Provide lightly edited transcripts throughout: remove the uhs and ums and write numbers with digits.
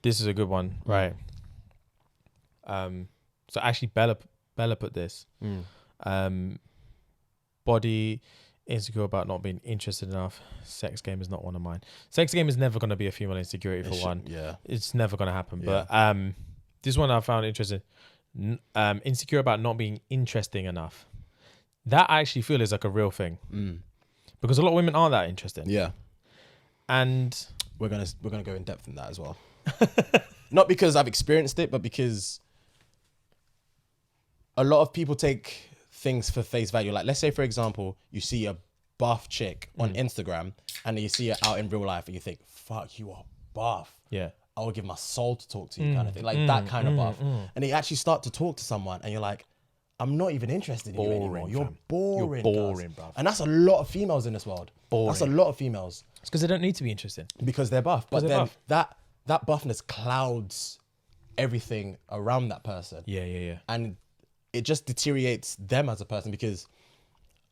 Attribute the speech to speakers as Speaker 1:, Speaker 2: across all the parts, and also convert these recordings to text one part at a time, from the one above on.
Speaker 1: This is a good one, right? So actually, Bella put this. Body insecure about not being interested enough. Sex game is not one of mine. Sex game is never going to be a female insecurity for one.
Speaker 2: Yeah.
Speaker 1: It's never going to happen.
Speaker 2: Yeah.
Speaker 1: But this one I found interesting. Insecure about not being interesting enough. That I actually feel is like a real thing. Because a lot of women aren't that interesting.
Speaker 2: Yeah.
Speaker 1: And
Speaker 2: we're gonna go in depth in that as well. Not because I've experienced it, but because a lot of people take things for face value. Like, let's say, for example, you see a buff chick on Instagram and you see her out in real life and you think, fuck, you are buff.
Speaker 1: yeah.
Speaker 2: I would give my soul to talk to you kind of thing. Like that kind of buff. And you actually start to talk to someone and you're like, I'm not even interested in you anymore. You're boring.
Speaker 1: You're boring, bruv.
Speaker 2: And that's a lot of females in this world.
Speaker 1: Boring.
Speaker 2: That's a lot of females.
Speaker 1: It's because they don't need to be interesting.
Speaker 2: Because they're buff. But
Speaker 1: they're
Speaker 2: then
Speaker 1: buff.
Speaker 2: that buffness clouds everything around that person.
Speaker 1: Yeah.
Speaker 2: And it just deteriorates them as a person because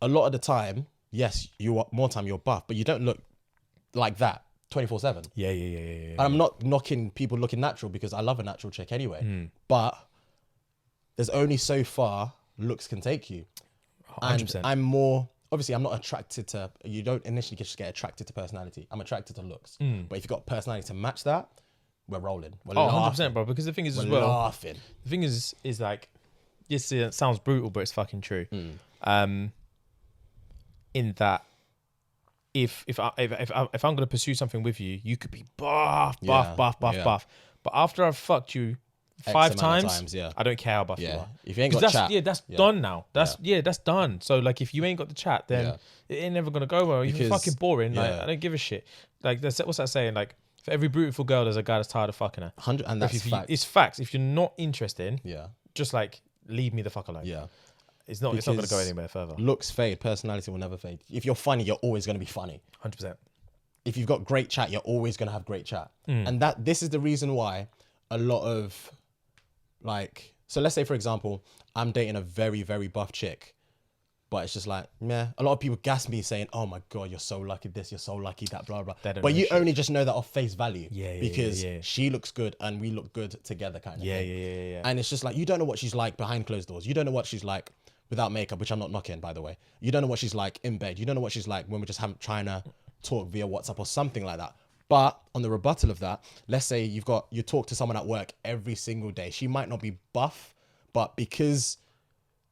Speaker 2: a lot of the time, yes, you're buff, but you don't look like that 24/7.
Speaker 1: Yeah.
Speaker 2: And I'm not knocking people looking natural because I love a natural chick anyway. But there's only so far looks can take you.
Speaker 1: 100%.
Speaker 2: And I'm more, obviously I'm not attracted to, you don't initially just get attracted to personality. I'm attracted to looks. But if you've got personality to match that, we're rolling. We're laughing.
Speaker 1: 100%, bro. Because the thing is
Speaker 2: We're
Speaker 1: as well,
Speaker 2: laughing.
Speaker 1: the thing is like, yes, it sounds brutal, but it's fucking true. In that, if I'm gonna pursue something with you, you could be buff. But after I've fucked you 5 times,
Speaker 2: yeah.
Speaker 1: I don't care how buff you are.
Speaker 2: If you ain't got chat,
Speaker 1: that's done now. That's done. So like, if you ain't got the chat, then it ain't never gonna go well. You're fucking boring. Like, I don't give a shit. Like, what's that saying? Like, for every beautiful girl, there's a guy that's tired of fucking her.
Speaker 2: 100, and that's facts.
Speaker 1: It's facts. If you're not interested,
Speaker 2: Yeah.
Speaker 1: just like leave me the fuck alone.
Speaker 2: Yeah.
Speaker 1: It's not going to go anywhere further.
Speaker 2: Looks fade, personality will never fade. If you're funny, you're always going to be funny.
Speaker 1: 100%.
Speaker 2: If you've got great chat, you're always going to have great chat. And this is the reason why a lot of, like, so let's say, for example, I'm dating a very, very buff chick, but it's just like, meh. A lot of people gas me saying, oh my God, you're so lucky this, you're so lucky that, blah, blah. But you only just know that off face value. Because she looks good and we look good together kind of thing.
Speaker 1: Yeah.
Speaker 2: And it's just like, you don't know what she's like behind closed doors. You don't know what she's like without makeup, which I'm not knocking, by the way. You don't know what she's like in bed. You don't know what she's like when we're just trying to talk via WhatsApp or something like that. But on the rebuttal of that, let's say you talk to someone at work every single day. She might not be buff, but because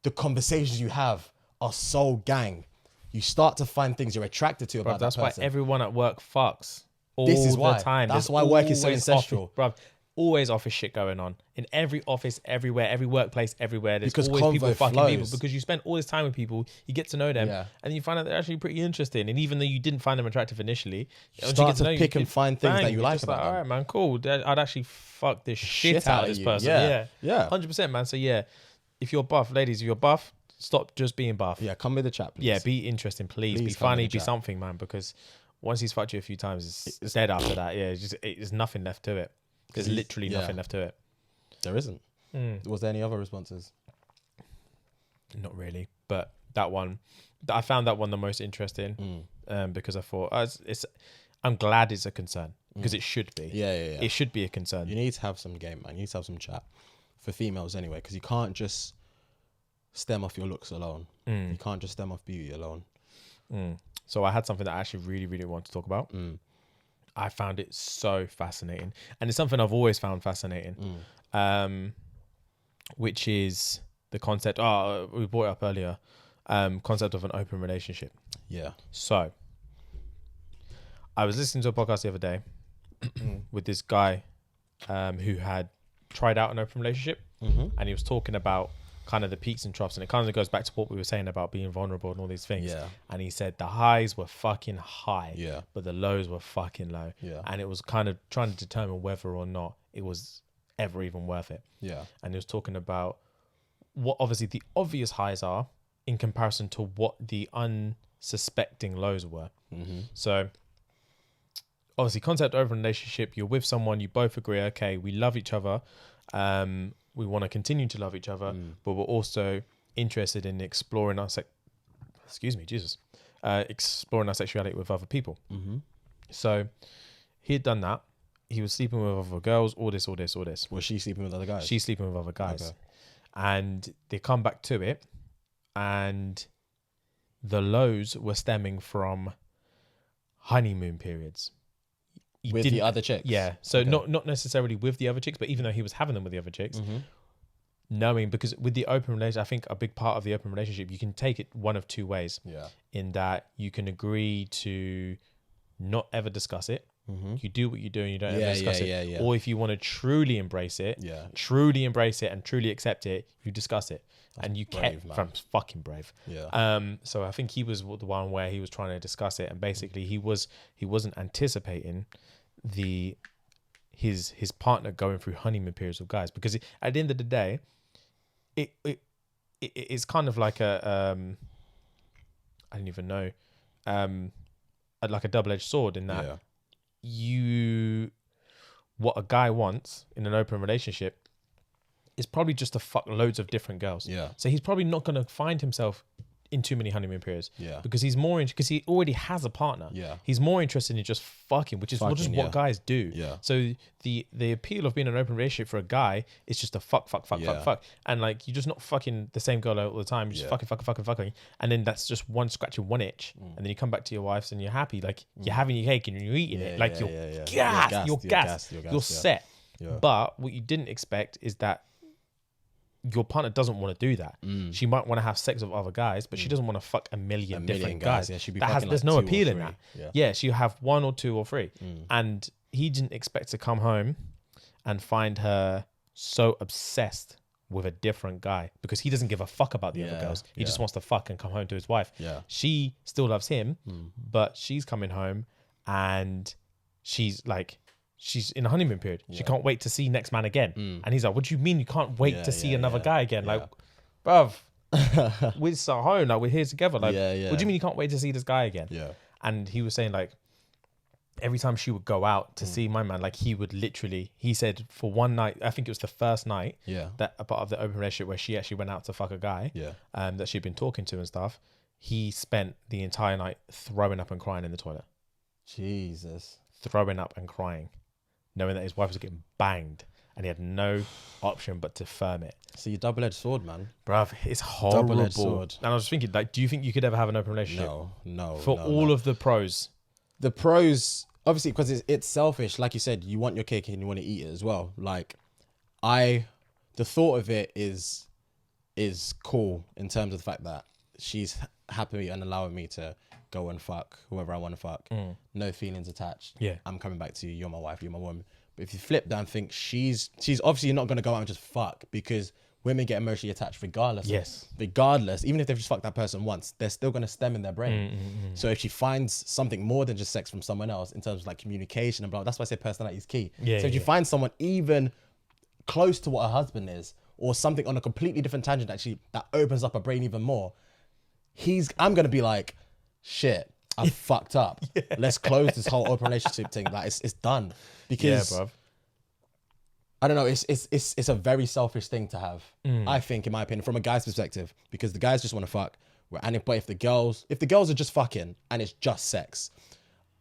Speaker 2: the conversations you have are so gang, you start to find things you're attracted to about that person.
Speaker 1: That's why everyone at work fucks all the time.
Speaker 2: That's why work is so ancestral.
Speaker 1: Bruv, always office shit going on. In every office, everywhere, every workplace, everywhere. There's
Speaker 2: Because
Speaker 1: always people
Speaker 2: convo
Speaker 1: fucking
Speaker 2: flows.
Speaker 1: people. Because you spend all this time with people, you get to know them, and you find out they're actually pretty interesting. And even though you didn't find them attractive initially, once you
Speaker 2: start
Speaker 1: get to know
Speaker 2: to pick and find things that you
Speaker 1: you're
Speaker 2: like
Speaker 1: just
Speaker 2: about them.
Speaker 1: All right, man, cool. I'd actually fuck this shit out of this
Speaker 2: you.
Speaker 1: person.
Speaker 2: Yeah.
Speaker 1: 100%, man. So yeah, if you're buff, ladies, if you're buff, stop just being buff.
Speaker 2: Yeah, come with the chat, please.
Speaker 1: Yeah, be interesting, please. Be funny, be something, man. Because once he's fucked you a few times, it's dead after that. Yeah, there's nothing left to it. There's literally nothing left to it.
Speaker 2: There isn't. Was there any other responses?
Speaker 1: Not really, but that one, I found that one the most interesting because I thought I'm glad it's a concern because it should be.
Speaker 2: Yeah.
Speaker 1: It should be a concern.
Speaker 2: You need to have some game, man. You need to have some chat for females anyway, because you can't just stem off your looks alone. You can't just stem off beauty alone.
Speaker 1: So I had something that I actually really, really want to talk about. I found it so fascinating, and it's something I've always found fascinating, which is the concept. We brought it up earlier. Concept of an open relationship.
Speaker 2: Yeah.
Speaker 1: So I was listening to a podcast the other day with this guy who had tried out an open relationship, and he was talking about kind of the peaks and troughs, and it kind of goes back to what we were saying about being vulnerable and all these things.
Speaker 2: Yeah.
Speaker 1: And he said the highs were fucking high,
Speaker 2: Yeah.
Speaker 1: but the lows were fucking low.
Speaker 2: Yeah.
Speaker 1: And it was kind of trying to determine whether or not it was ever even worth it.
Speaker 2: Yeah.
Speaker 1: And he was talking about what obviously the obvious highs are in comparison to what the unsuspecting lows were. So obviously, concept over relationship, you're with someone, you both agree, okay, we love each other, we want to continue to love each other, but we're also interested in exploring our exploring our sexuality with other people. So he had done that. he was sleeping with other girls, all this.
Speaker 2: Was she sleeping with other guys?
Speaker 1: She's sleeping with other guys.
Speaker 2: Okay.
Speaker 1: And they come back to it, and the lows were stemming from honeymoon periods.
Speaker 2: With the other chicks?
Speaker 1: Yeah. So
Speaker 2: Okay.
Speaker 1: not necessarily with the other chicks, but even though he was having them with the other chicks, knowing, because with the open relationship, I think a big part of the open relationship, you can take it one of two ways.
Speaker 2: Yeah.
Speaker 1: In that you can agree to not ever discuss it. You do what you do and you don't ever discuss it.
Speaker 2: Yeah.
Speaker 1: Or if you want to truly embrace it, and truly accept it, you discuss it. And you kept from fucking brave.
Speaker 2: Yeah.
Speaker 1: So I think he was the one where he was trying to discuss it, and basically he wasn't anticipating his partner going through honeymoon periods with guys, because at the end of the day, it's kind of like a I don't even know, like a double-edged sword in that what a guy wants in an open relationship is probably just to fuck loads of different girls.
Speaker 2: Yeah.
Speaker 1: So he's probably not going to find himself in too many honeymoon periods.
Speaker 2: Yeah.
Speaker 1: Because he's more because he already has a partner.
Speaker 2: Yeah.
Speaker 1: He's more interested in just fucking, which is just what guys do.
Speaker 2: Yeah.
Speaker 1: So the appeal of being an open relationship for a guy is just to fuck. And like, you're just not fucking the same girl all the time. You're just fucking. And then that's just one scratching one itch. And then you come back to your wife and you're happy. Like you're having your cake and you're eating it. Like you're gassed. You're gassed. You're set.
Speaker 2: Yeah.
Speaker 1: But what you didn't expect is that your partner doesn't want to do that. She might want to have sex with other guys, but she doesn't want to fuck a million different guys.
Speaker 2: Yeah, she'd be
Speaker 1: there's no appeal in that. Yeah, she'll have one or two or three. And he didn't expect to come home and find her so obsessed with a different guy, because he doesn't give a fuck about the other girls. He just wants to fuck and come home to his wife.
Speaker 2: Yeah.
Speaker 1: She still loves him, but she's coming home and she's in a honeymoon period. She can't wait to see next man again. And he's like, what do you mean you can't wait to see another guy again? Like, bruv, we're so home. Like, we're here together. Like, what do you mean you can't wait to see this guy again?
Speaker 2: Yeah.
Speaker 1: And he was saying, like, every time she would go out to see my man, like, he would literally, he said for one night, I think it was the first night, that a part of the open relationship where she actually went out to fuck a guy that she'd been talking to and stuff, he spent the entire night throwing up and crying in the toilet.
Speaker 2: Jesus.
Speaker 1: Throwing up and crying, knowing that his wife was getting banged and he had no option but to firm it.
Speaker 2: So you double-edged sword, man.
Speaker 1: Bruv, it's horrible.
Speaker 2: Double-edged sword.
Speaker 1: And I was thinking, like, do you think you could ever have an open relationship?
Speaker 2: No.
Speaker 1: For all of the pros.
Speaker 2: The pros, obviously, because it's selfish. Like you said, you want your cake and you want to eat it as well. Like, the thought of it is cool in terms of the fact that she's happy and allowing me to go and fuck whoever I want to fuck. No feelings attached.
Speaker 1: Yeah.
Speaker 2: I'm coming back to you. You're my wife. You're my woman. But if you flip that and think she's obviously not going to go out and just fuck, because women get emotionally attached regardless.
Speaker 1: Yes.
Speaker 2: Regardless, even if they've just fucked that person once, they're still going to stem in their brain. So if she finds something more than just sex from someone else in terms of like communication and blah, that's why I say personality is key. So if you find someone even close to what her husband is, or something on a completely different tangent actually that opens up her brain even more, I'm going to be like, shit, I fucked up. Let's close this whole open relationship thing. Like it's done. Because
Speaker 1: bruv.
Speaker 2: I don't know, it's a very selfish thing to have. I think, in my opinion, from a guy's perspective, because the guys just want to fuck. But if the girls are just fucking and it's just sex,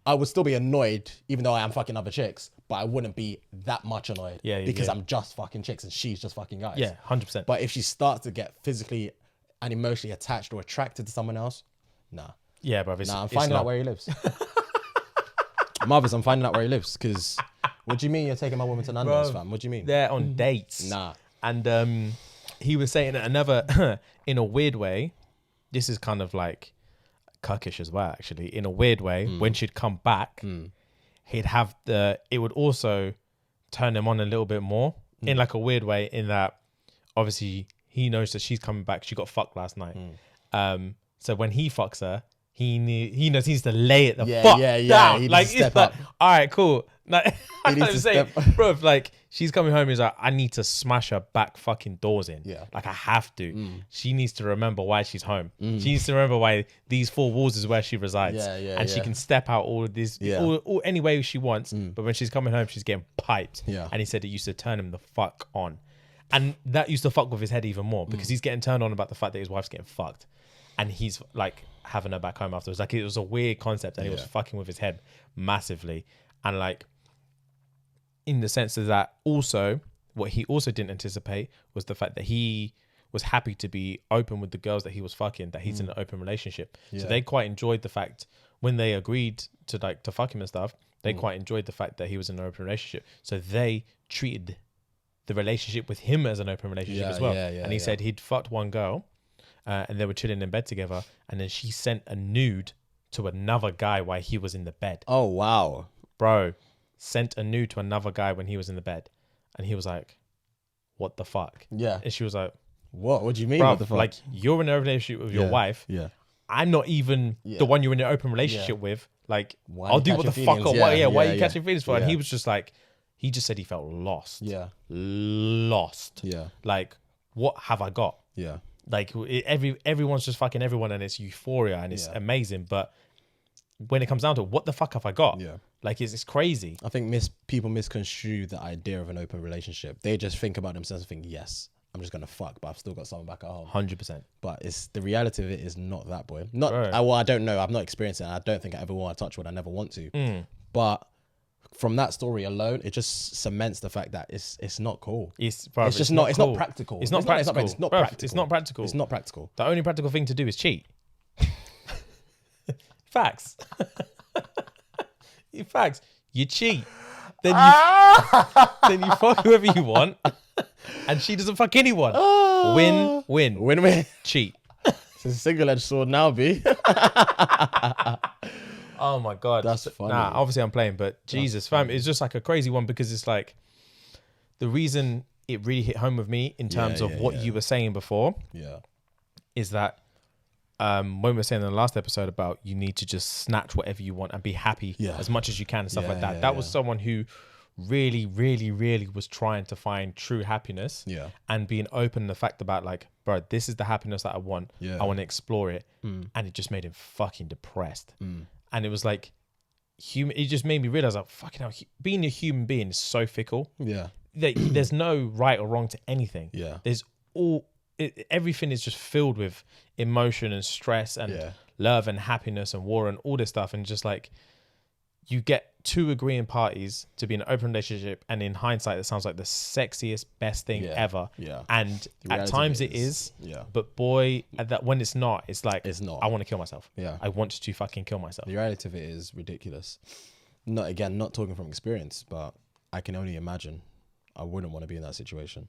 Speaker 2: I would still be annoyed, even though I am fucking other chicks, but I wouldn't be that much annoyed because I'm just fucking chicks and she's just fucking guys.
Speaker 1: Yeah, 100%.
Speaker 2: But if she starts to get physically and emotionally attached or attracted to someone else, nah.
Speaker 1: Yeah, bruv.
Speaker 2: I'm finding out where he lives. Marvis, I'm finding out where he lives, because what do you mean you're taking my woman to Nando's, fam? What do you mean?
Speaker 1: They're on dates.
Speaker 2: Nah.
Speaker 1: And he was saying another, in a weird way, this is kind of like cuckish as well, actually. In a weird way, when she'd come back, it would also turn him on a little bit more, in like a weird way, in that obviously he knows that she's coming back. She got fucked last night. So when he fucks her, he knows he needs to lay it fuck down.
Speaker 2: He
Speaker 1: like,
Speaker 2: needs to step
Speaker 1: it's like,
Speaker 2: up.
Speaker 1: all right, cool. Like,
Speaker 2: He needs to step up.
Speaker 1: bro, like, she's coming home. He's like, I need to smash her back fucking doors in.
Speaker 2: Yeah.
Speaker 1: Like, I have to. She needs to remember why she's home. She needs to remember why these four walls is where she resides.
Speaker 2: Yeah,
Speaker 1: she can step out all of this, all any way she wants. But when she's coming home, she's getting piped.
Speaker 2: Yeah.
Speaker 1: And he said it used to turn him the fuck on. And that used to fuck with his head even more, because he's getting turned on about the fact that his wife's getting fucked. And he's like having her back home afterwards. Like, it was a weird concept, and he was fucking with his head massively. And like, in the sense of that also, what he also didn't anticipate was the fact that he was happy to be open with the girls that he was fucking, that he's in an open relationship. So they quite enjoyed the fact when they agreed to fuck him and stuff, they quite enjoyed the fact that he was in an open relationship. So they treated the relationship with him as an open relationship as well. And he said he'd fucked one girl and they were chilling in bed together, and then she sent a nude to another guy while he was in the bed.
Speaker 2: Oh, wow.
Speaker 1: Bro, sent a nude to another guy when he was in the bed. And he was like, what the fuck?
Speaker 2: Yeah.
Speaker 1: And she was like,
Speaker 2: What do you mean?
Speaker 1: bro,
Speaker 2: What the fuck?
Speaker 1: like, you're in a relationship with your wife.
Speaker 2: Yeah.
Speaker 1: I'm not even the one you're in an open relationship with. Like,
Speaker 2: Why
Speaker 1: I'll
Speaker 2: you
Speaker 1: do what the
Speaker 2: catching
Speaker 1: fuck.
Speaker 2: feelings?
Speaker 1: Why are you
Speaker 2: Yeah.
Speaker 1: catching feelings for? And
Speaker 2: Yeah.
Speaker 1: he was just like, he just said he felt lost.
Speaker 2: Yeah.
Speaker 1: Lost.
Speaker 2: Yeah.
Speaker 1: Like, what have I got?
Speaker 2: Yeah.
Speaker 1: Like, everyone's just fucking everyone, and it's euphoria and it's amazing. But when it comes down to it, what the fuck have I got?
Speaker 2: Yeah.
Speaker 1: Like, it's crazy.
Speaker 2: I think people misconstrue the idea of an open relationship. They just think about themselves and think, yes, I'm just gonna fuck, but I've still got someone back at home.
Speaker 1: 100%.
Speaker 2: But it's the reality of it is not that, boy. Not
Speaker 1: Right.
Speaker 2: I don't know. I've not experienced it. And I don't think I ever want to touch wood. I never want to. But from that story alone, it just cements the fact that it's not cool.
Speaker 1: It's
Speaker 2: just not. It's not practical.
Speaker 1: It's not practical.
Speaker 2: It's not
Speaker 1: Bruv,
Speaker 2: practical.
Speaker 1: It's not practical.
Speaker 2: It's not practical.
Speaker 1: The only practical thing to do is cheat. Facts. Facts. You cheat. Then you fuck whoever you want. And she doesn't fuck anyone. Win.
Speaker 2: Win-win.
Speaker 1: Cheat.
Speaker 2: It's a single-edged sword now, B.
Speaker 1: Oh my God.
Speaker 2: That's funny.
Speaker 1: Nah, obviously I'm playing, but Jesus, fam, it's just like a crazy one, because it's like the reason it really hit home with me in terms of what you were saying before is that when we were saying in the last episode about you need to just snatch whatever you want and be happy as much as you can and stuff like that. That was someone who really, really, really was trying to find true happiness and being open to the fact about like, bro, this is the happiness that I want. I want to explore it. And it just made him fucking depressed. And it was like, it just made me realize like, fucking hell, being a human being is so fickle.
Speaker 2: Yeah.
Speaker 1: There's no right or wrong to anything.
Speaker 2: Yeah.
Speaker 1: There's everything is just filled with emotion and stress and love and happiness and war and all this stuff. And just like, you get two agreeing parties to be in an open relationship, and in hindsight, it sounds like the sexiest, best thing ever.
Speaker 2: Yeah.
Speaker 1: And at times it is.
Speaker 2: Yeah.
Speaker 1: But boy, when it's not, it's like,
Speaker 2: it's not.
Speaker 1: I want to kill myself.
Speaker 2: Yeah.
Speaker 1: I want to fucking kill myself.
Speaker 2: The reality of it is ridiculous. Not talking from experience, but I can only imagine. I wouldn't want to be in that situation.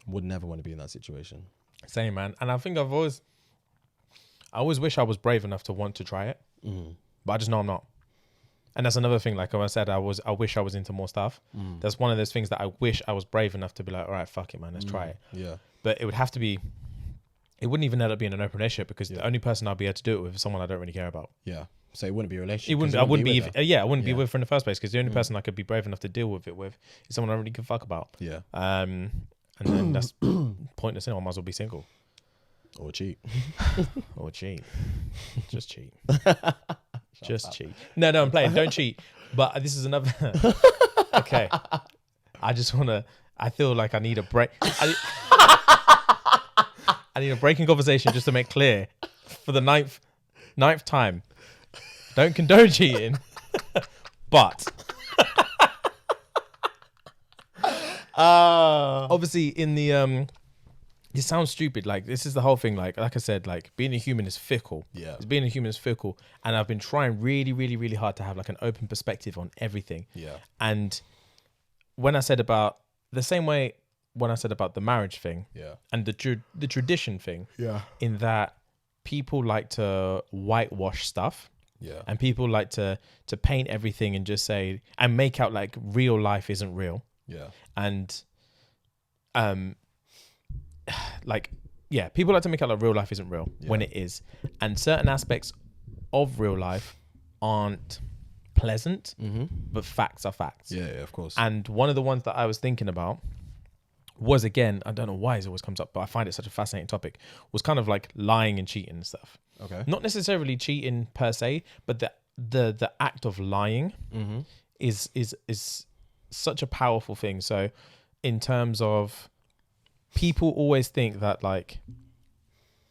Speaker 2: Would never want to be in that situation.
Speaker 1: Same, man. And I think I always wish I was brave enough to want to try it, but I just know I'm not. And that's another thing. Like I said, I wish I was into more stuff. That's one of those things that I wish I was brave enough to be like, all right, fuck it, man, let's try it.
Speaker 2: Yeah.
Speaker 1: But it would have to be. It wouldn't even end up being an open relationship, because the only person I'd be able to do it with is someone I don't really care about.
Speaker 2: Yeah. So it wouldn't be a relationship.
Speaker 1: I wouldn't be with her in the first place, because the only person I could be brave enough to deal with it with is someone I really give a fuck about.
Speaker 2: Yeah.
Speaker 1: And then that's pointless. I might as well be single.
Speaker 2: Or cheat.
Speaker 1: Or cheat. Just cheat. Just cheat. No, I'm playing. Don't cheat. But this is another. Okay. I feel like I need a break. I need a break in conversation just to make clear for the ninth time. Don't condone cheating. But obviously in the it sounds stupid. Like, this is the whole thing. Like I said, like, being a human is fickle.
Speaker 2: Yeah.
Speaker 1: Being a human is fickle. And I've been trying really, really, really hard to have like an open perspective on everything.
Speaker 2: Yeah.
Speaker 1: And when I said about the marriage thing, and the tradition thing, in that people like to whitewash stuff.
Speaker 2: Yeah.
Speaker 1: And people like to paint everything and just say, and make out like real life isn't real.
Speaker 2: Yeah.
Speaker 1: And people like to make out like real life isn't real when it is. And certain aspects of real life aren't pleasant, but facts are facts.
Speaker 2: Yeah, of course.
Speaker 1: And one of the ones that I was thinking about was, again, I don't know why it always comes up, but I find it such a fascinating topic, was kind of like lying and cheating and stuff.
Speaker 2: Okay.
Speaker 1: Not necessarily cheating per se, but the act of lying is such a powerful thing. So in terms of, people always think that like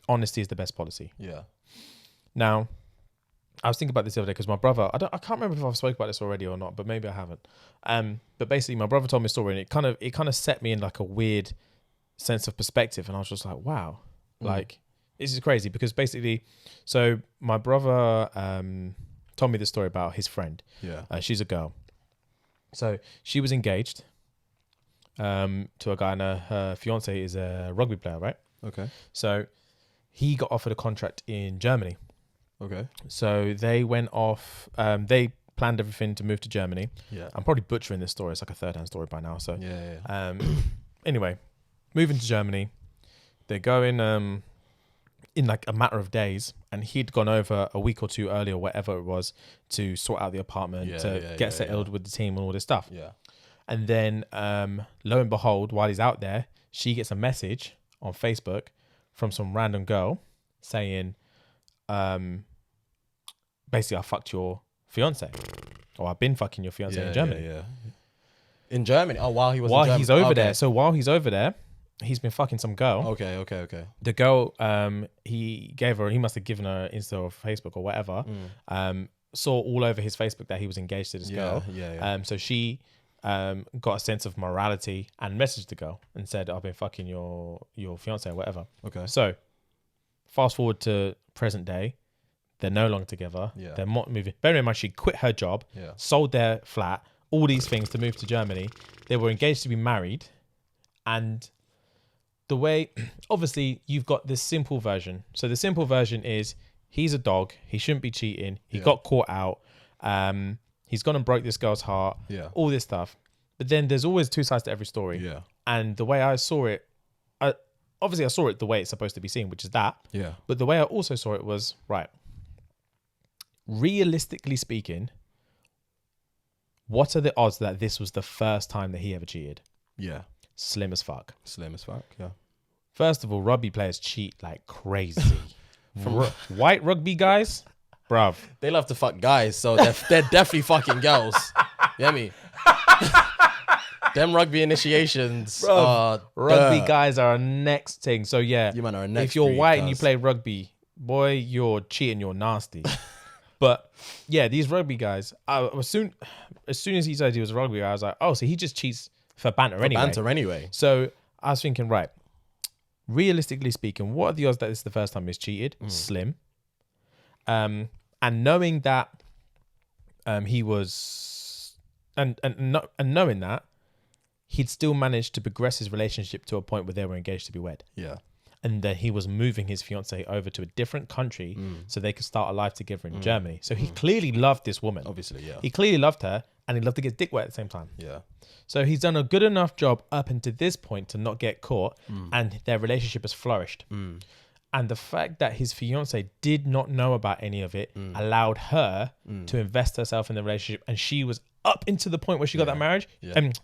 Speaker 1: honesty is the best policy.
Speaker 2: Yeah.
Speaker 1: Now, I was thinking about this the other day because my brother, I can't remember if I've spoken about this already or not, but maybe I haven't. But basically, my brother told me a story, and it kind of set me in like a weird sense of perspective, and I was just like, wow, like this is crazy because basically, so my brother told me this story about his friend.
Speaker 2: Yeah.
Speaker 1: She's a girl, so she was engaged to a guy, and her fiance is a rugby player, right?
Speaker 2: Okay.
Speaker 1: So he got offered a contract in Germany.
Speaker 2: Okay.
Speaker 1: So they went off. They planned everything to move to Germany.
Speaker 2: Yeah.
Speaker 1: I'm probably butchering this story. It's like a third-hand story by now. So
Speaker 2: Yeah.
Speaker 1: anyway, moving to Germany, they're going in like a matter of days, and he'd gone over a week or two earlier, whatever it was, to sort out the apartment, get settled with the team and all this stuff.
Speaker 2: Yeah.
Speaker 1: And then lo and behold, while he's out there, she gets a message on Facebook from some random girl saying, basically, I fucked your fiance, or I've been fucking your fiance in Germany.
Speaker 2: Yeah. In Germany? Oh, while he was
Speaker 1: While
Speaker 2: in Germany.
Speaker 1: he's over there. So while he's over there, he's been fucking some girl.
Speaker 2: Okay.
Speaker 1: The girl, he must have given her Insta or Facebook or whatever, saw all over his Facebook that he was engaged to this girl.
Speaker 2: Yeah.
Speaker 1: So she got a sense of morality and messaged the girl and said, I've been fucking your fiance or whatever.
Speaker 2: Okay.
Speaker 1: So fast forward to present day, they're no longer together.
Speaker 2: Yeah.
Speaker 1: They're not moving. Bear in mind, she quit her job,
Speaker 2: Yeah.
Speaker 1: sold their flat, all these things to move to Germany. They were engaged to be married. And the way, obviously, you've got this simple version. So the simple version is he's a dog. He shouldn't be cheating. He got caught out. He's gone and broke this girl's heart.
Speaker 2: Yeah.
Speaker 1: All this stuff. But then there's always two sides to every story.
Speaker 2: Yeah.
Speaker 1: And the way I saw it, obviously I saw it the way it's supposed to be seen, which is that.
Speaker 2: Yeah.
Speaker 1: But the way I also saw it was, right, realistically speaking, what are the odds that this was the first time that he ever cheated?
Speaker 2: Yeah.
Speaker 1: Slim as fuck.
Speaker 2: Yeah.
Speaker 1: First of all, rugby players cheat like crazy. From white rugby guys, bruv.
Speaker 2: They love to fuck guys, so they're definitely fucking girls. You know me? Them rugby initiations are
Speaker 1: rugby guys are a next thing. So yeah,
Speaker 2: you man are a next
Speaker 1: if you're
Speaker 2: breed,
Speaker 1: white and you play rugby, boy, you're cheating, you're nasty. But yeah, these rugby guys, as soon as he said he was a rugby guy, I was like, oh, so he just cheats for banter anyway. So I was thinking, right, realistically speaking, what are the odds that this is the first time he's cheated? Slim. And knowing that he was, and knowing that he'd still managed to progress his relationship to a point where they were engaged to be wed.
Speaker 2: Yeah.
Speaker 1: And then he was moving his fiance over to a different country so they could start a life together in Germany. So he clearly loved this woman.
Speaker 2: Obviously, yeah.
Speaker 1: He clearly loved her, and he loved to get dick wet at the same time.
Speaker 2: Yeah.
Speaker 1: So he's done a good enough job up until this point to not get caught, and their relationship has flourished. And the fact that his fiance did not know about any of it allowed her to invest herself in the relationship, and she was up into the point where she got that marriage,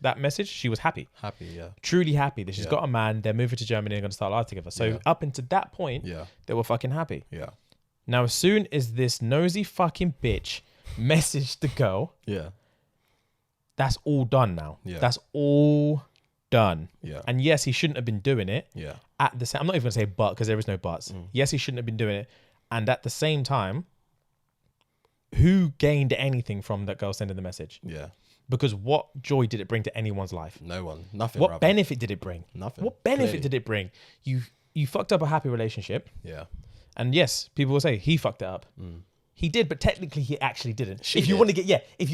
Speaker 1: that message, she was happy.
Speaker 2: Happy, yeah.
Speaker 1: Truly happy that she's got a man, they're moving to Germany and going to start life together. So up until that point, they were fucking happy.
Speaker 2: Yeah.
Speaker 1: Now, as soon as this nosy fucking bitch messaged the girl, that's all done now.
Speaker 2: Yeah.
Speaker 1: That's all done.
Speaker 2: Yeah.
Speaker 1: And yes, he shouldn't have been doing it.
Speaker 2: Yeah.
Speaker 1: At the same, I'm not even going to say but, because there is no buts. Yes, he shouldn't have been doing it. And at the same time, who gained anything from that girl sending the message?
Speaker 2: Yeah.
Speaker 1: Because what joy did it bring to anyone's life?
Speaker 2: No one. Nothing.
Speaker 1: What benefit did it bring?
Speaker 2: Nothing.
Speaker 1: What benefit did it bring? You fucked up a happy relationship.
Speaker 2: Yeah.
Speaker 1: And yes, people will say he fucked it up. He did, but technically he actually didn't.
Speaker 2: She
Speaker 1: if you
Speaker 2: did.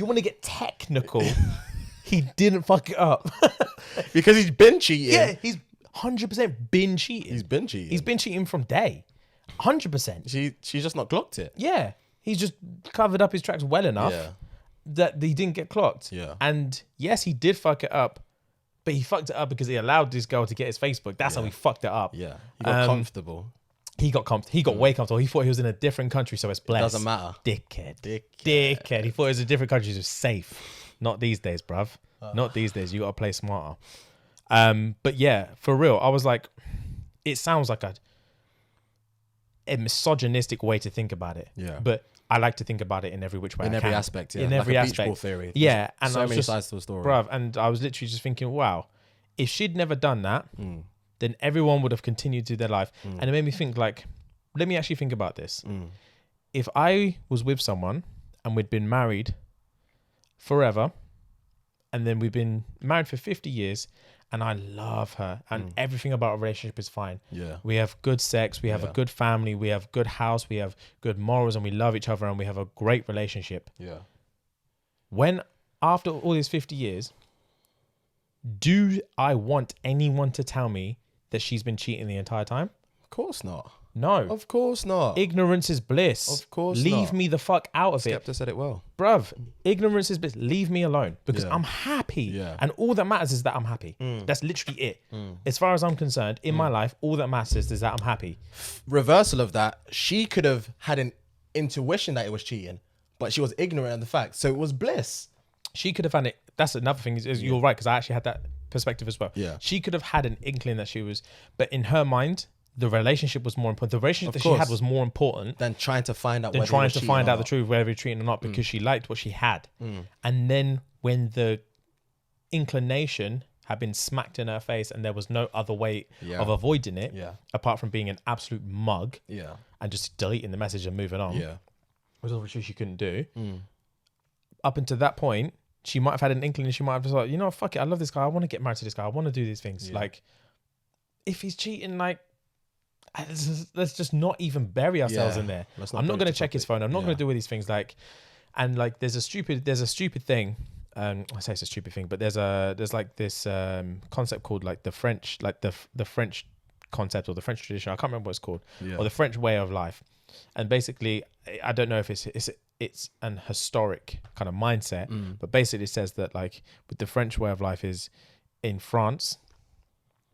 Speaker 1: want to get technical, he didn't fuck it up.
Speaker 2: Because he's been cheating.
Speaker 1: Yeah, he's 100% been cheating.
Speaker 2: He's been cheating.
Speaker 1: He's been cheating from day. 100%.
Speaker 2: She's just not clocked it.
Speaker 1: Yeah. He's just covered up his tracks well enough that he didn't get clocked.
Speaker 2: Yeah.
Speaker 1: And yes, he did fuck it up, but he fucked it up because he allowed this girl to get his Facebook. That's how he fucked it up.
Speaker 2: Yeah. He got comfortable.
Speaker 1: He got way comfortable. He thought he was in a different country, so it's blessed.
Speaker 2: Doesn't matter.
Speaker 1: Dickhead. He thought it was a different country, so it's safe. Not these days, bruv. Not these days. You got to play smarter. But yeah, for real, I was like, it sounds like a misogynistic way to think about it.
Speaker 2: Yeah.
Speaker 1: But I like to think about it in every which way
Speaker 2: In
Speaker 1: I
Speaker 2: every
Speaker 1: can.
Speaker 2: aspect, yeah.
Speaker 1: In
Speaker 2: Like
Speaker 1: every
Speaker 2: a beach
Speaker 1: aspect.
Speaker 2: ball theory.
Speaker 1: Yeah. And
Speaker 2: so
Speaker 1: I was
Speaker 2: many
Speaker 1: just,
Speaker 2: sides to the story.
Speaker 1: bruv, and I was literally just thinking, wow, if she'd never done that, then everyone would have continued to their life. And it made me think, like, let me actually think about this. if I was with someone and we'd been married forever, and then we've been married for 50 years, and I love her, and everything about our relationship is fine.
Speaker 2: Yeah.
Speaker 1: We have good sex, we have a good family, we have good house, we have good morals, and we love each other, and we have a great relationship.
Speaker 2: Yeah.
Speaker 1: When, after all these 50 years, do I want anyone to tell me that she's been cheating the entire time?
Speaker 2: Of course not.
Speaker 1: No.
Speaker 2: Of course not.
Speaker 1: Ignorance is bliss.
Speaker 2: Of course
Speaker 1: Leave
Speaker 2: not.
Speaker 1: me the fuck out of it.
Speaker 2: Skepta said it well.
Speaker 1: Bruv, ignorance is bliss. Leave me alone because
Speaker 2: Yeah.
Speaker 1: I'm happy.
Speaker 2: Yeah.
Speaker 1: And all that matters is that I'm happy. That's literally it. As far as I'm concerned, in my life, all that matters is that I'm happy.
Speaker 2: Reversal of that, she could have had an intuition that it was cheating, but she was ignorant of the fact. So it was bliss.
Speaker 1: She could have had it. That's another thing. Is you're right, because I actually had that perspective as well.
Speaker 2: Yeah.
Speaker 1: She could have had an inkling that she was, but in her mind, the relationship was more important. The relationship that she had was more important
Speaker 2: Then trying to find out
Speaker 1: than
Speaker 2: whether he
Speaker 1: trying
Speaker 2: was
Speaker 1: to
Speaker 2: cheating
Speaker 1: find
Speaker 2: or
Speaker 1: out the
Speaker 2: not.
Speaker 1: truth, whether he's cheating or not, because she liked what she had. And then when the inclination had been smacked in her face and there was no other way
Speaker 2: Yeah.
Speaker 1: of avoiding it,
Speaker 2: Yeah.
Speaker 1: apart from being an absolute mug
Speaker 2: Yeah.
Speaker 1: and just deleting the message and moving on,
Speaker 2: Yeah.
Speaker 1: which obviously she couldn't do. Up until that point, she might have had an inkling. She might have just like, you know, fuck it, I love this guy. I want to get married to this guy. I want to do these things.
Speaker 2: Yeah.
Speaker 1: Like, if he's cheating, like, let's just not even bury ourselves
Speaker 2: Yeah.
Speaker 1: in there.
Speaker 2: Let's not
Speaker 1: I'm not
Speaker 2: broach
Speaker 1: going to
Speaker 2: the
Speaker 1: check his
Speaker 2: topic.
Speaker 1: phone. I'm not
Speaker 2: Yeah.
Speaker 1: going to do all these things. Like, and like, there's a stupid thing. I say it's a stupid thing, but there's like this concept called like the French, like the French concept or the French tradition. I can't remember what it's called,
Speaker 2: Yeah.
Speaker 1: or the French way of life. And basically, I don't know if it's an historic kind of mindset, but basically it says that like with the French way of life is in France,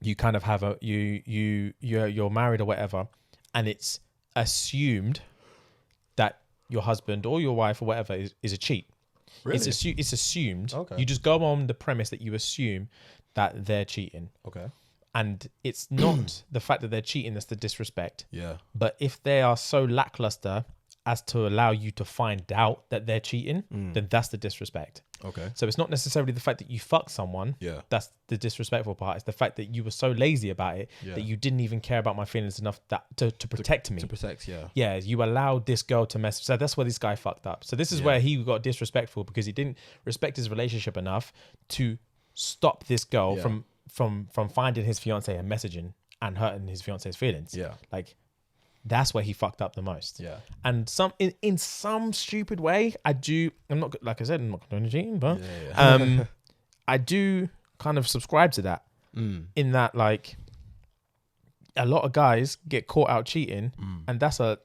Speaker 1: you kind of have you're married or whatever, and it's assumed that your husband or your wife or whatever is a cheat.
Speaker 2: Really?
Speaker 1: It's assumed.
Speaker 2: Okay.
Speaker 1: You just go on the premise that you assume that they're cheating,
Speaker 2: Okay.
Speaker 1: and it's not the fact that they're cheating that's the disrespect.
Speaker 2: Yeah.
Speaker 1: But if they are so lackluster as to allow you to find out that they're cheating, then that's the disrespect.
Speaker 2: Okay.
Speaker 1: So it's not necessarily the fact that you fucked someone.
Speaker 2: Yeah.
Speaker 1: That's the disrespectful part. It's the fact that you were so lazy about it
Speaker 2: Yeah.
Speaker 1: that you didn't even care about my feelings enough that to protect me.
Speaker 2: To protect, yeah.
Speaker 1: Yeah, you allowed this girl to mess. So that's where this guy fucked up. So this is where he got disrespectful because he didn't respect his relationship enough to stop this girl
Speaker 2: Yeah.
Speaker 1: from finding his fiance and messaging and hurting his fiance's feelings.
Speaker 2: Yeah.
Speaker 1: Like, that's where he fucked up the most.
Speaker 2: Yeah.
Speaker 1: And in some stupid way, I'm not, like I said, I'm not going to cheating, but
Speaker 2: Yeah.
Speaker 1: I do kind of subscribe to that in that, like, a lot of guys get caught out cheating, and that's a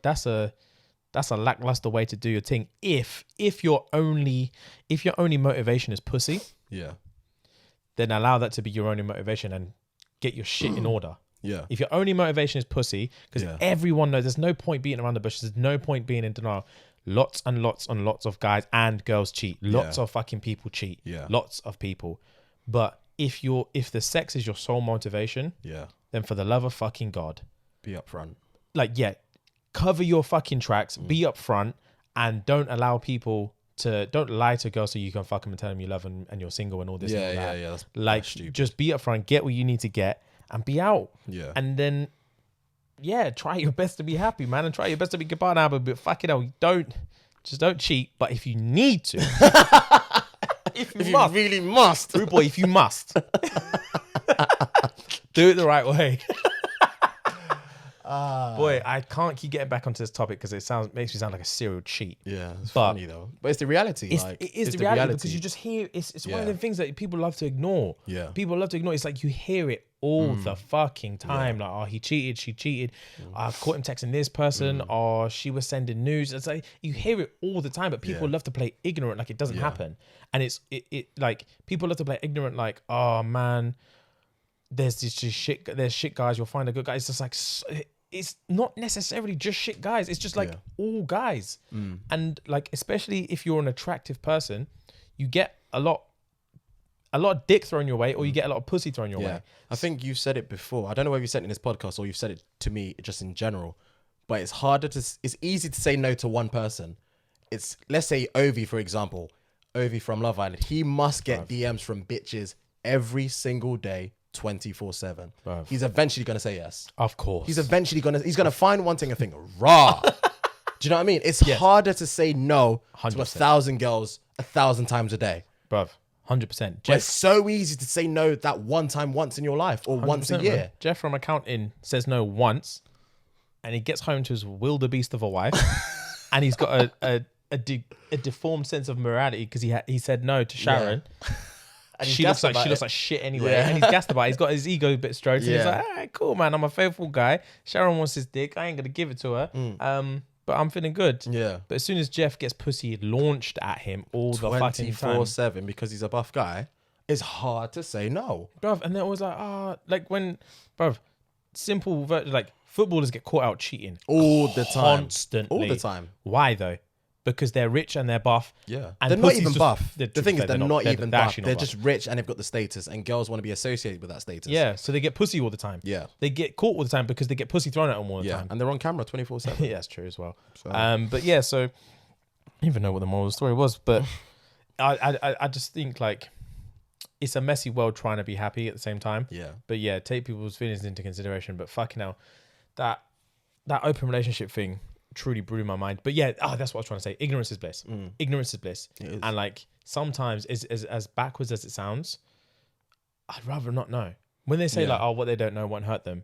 Speaker 1: lackluster way to do your thing. If your only motivation is pussy,
Speaker 2: Yeah.
Speaker 1: then allow that to be your only motivation and get your shit in order.
Speaker 2: Yeah.
Speaker 1: If your only motivation is pussy, because
Speaker 2: Yeah.
Speaker 1: everyone knows there's no point beating around the bush. There's no point being in denial. Lots and lots and lots of guys and girls cheat. Lots
Speaker 2: Yeah.
Speaker 1: of fucking people cheat.
Speaker 2: Yeah.
Speaker 1: Lots of people. But if the sex is your sole motivation,
Speaker 2: Yeah.
Speaker 1: then for the love of fucking God,
Speaker 2: Be upfront.
Speaker 1: like, yeah, cover your fucking tracks, be upfront, and don't lie to girls so you can fuck them and tell them you love them and you're single and all this and all that.
Speaker 2: That's
Speaker 1: Like,
Speaker 2: stupid.
Speaker 1: just be upfront, get what you need to get, and be out.
Speaker 2: Yeah.
Speaker 1: And then, yeah, try your best to be happy, man, and try your best to be good partner. But fuck it out, don't cheat. But if you need to, if you must,
Speaker 2: really must.
Speaker 1: rude boy, if you must, do it the right way. Boy, I can't keep getting back onto this topic because it makes me sound like a serial cheat.
Speaker 2: Yeah, it's
Speaker 1: But
Speaker 2: funny though. But it's the reality.
Speaker 1: It is the reality because you just hear it's one of
Speaker 2: Yeah.
Speaker 1: the things that people love to ignore.
Speaker 2: Yeah.
Speaker 1: People love to ignore. It's like you hear it all the fucking time. Like, oh, he cheated, she cheated. I caught him texting this person, or she was sending news. It's like you hear it all the time, but people
Speaker 2: Yeah.
Speaker 1: love to play ignorant, like it doesn't happen. And it like people love to play ignorant, like, oh man, there's shit guys. You'll find a good guy. It's just like it's not necessarily just shit guys. It's just like all guys. And like, especially if you're an attractive person, you get a lot of dick thrown your way, or you get a lot of pussy thrown your way.
Speaker 2: I think you've said it before. I don't know whether you said it in this podcast or you've said it to me just in general. But it's easy to say no to one person. It's, let's say Ovi, for example. Ovi from Love Island. He must get DMs from bitches every single day, 24/7. He's eventually gonna say yes.
Speaker 1: Of course.
Speaker 2: He's gonna find one thing and think, rah, Do you know what I mean? It's harder to say no to
Speaker 1: 100%.
Speaker 2: 1,000 girls 1,000 times a day.
Speaker 1: Bruv, 100%.
Speaker 2: But it's so easy to say no that one time once in your life or once a year.
Speaker 1: Man. Jeff from accounting says no once, and he gets home to his wildebeest of a wife, and he's got a deformed sense of morality because he said no to Sharon. Yeah. And she looks like shit anyway, and he's gassed about it. He's got his ego a bit stroked, and he's like, all right, cool, man, I'm a faithful guy. Sharon wants his dick. I ain't gonna give it to her. But I'm feeling good.
Speaker 2: Yeah.
Speaker 1: But as soon as Jeff gets pussy launched at him all the fucking time,
Speaker 2: 24/7, because he's a buff guy, it's hard to say no,
Speaker 1: bruv. And they're always like, like when, bruv, like footballers get caught out cheating
Speaker 2: all the time,
Speaker 1: constantly,
Speaker 2: all the time.
Speaker 1: Why though? Because they're rich and they're buff.
Speaker 2: Yeah,
Speaker 1: and
Speaker 2: they're not even buff. The thing is, they're not even buff. They're
Speaker 1: buff.
Speaker 2: just rich and they've got the status, and girls want to be associated with that status.
Speaker 1: Yeah, so they get pussy all the time.
Speaker 2: Yeah,
Speaker 1: they get caught all the time because they get pussy thrown at them all the time.
Speaker 2: And they're on camera 24/7.
Speaker 1: Yeah, that's true as well. So. But yeah, so I don't even know what the moral of the story was, but I just think like it's a messy world trying to be happy at the same time.
Speaker 2: Yeah,
Speaker 1: but yeah, take people's feelings into consideration. But fucking hell, that open relationship thing truly blew my mind. But yeah, that's what I was trying to say. Ignorance is bliss. Ignorance is bliss. And like sometimes, as backwards as it sounds, I'd rather not know. When they say like, what they don't know won't hurt them.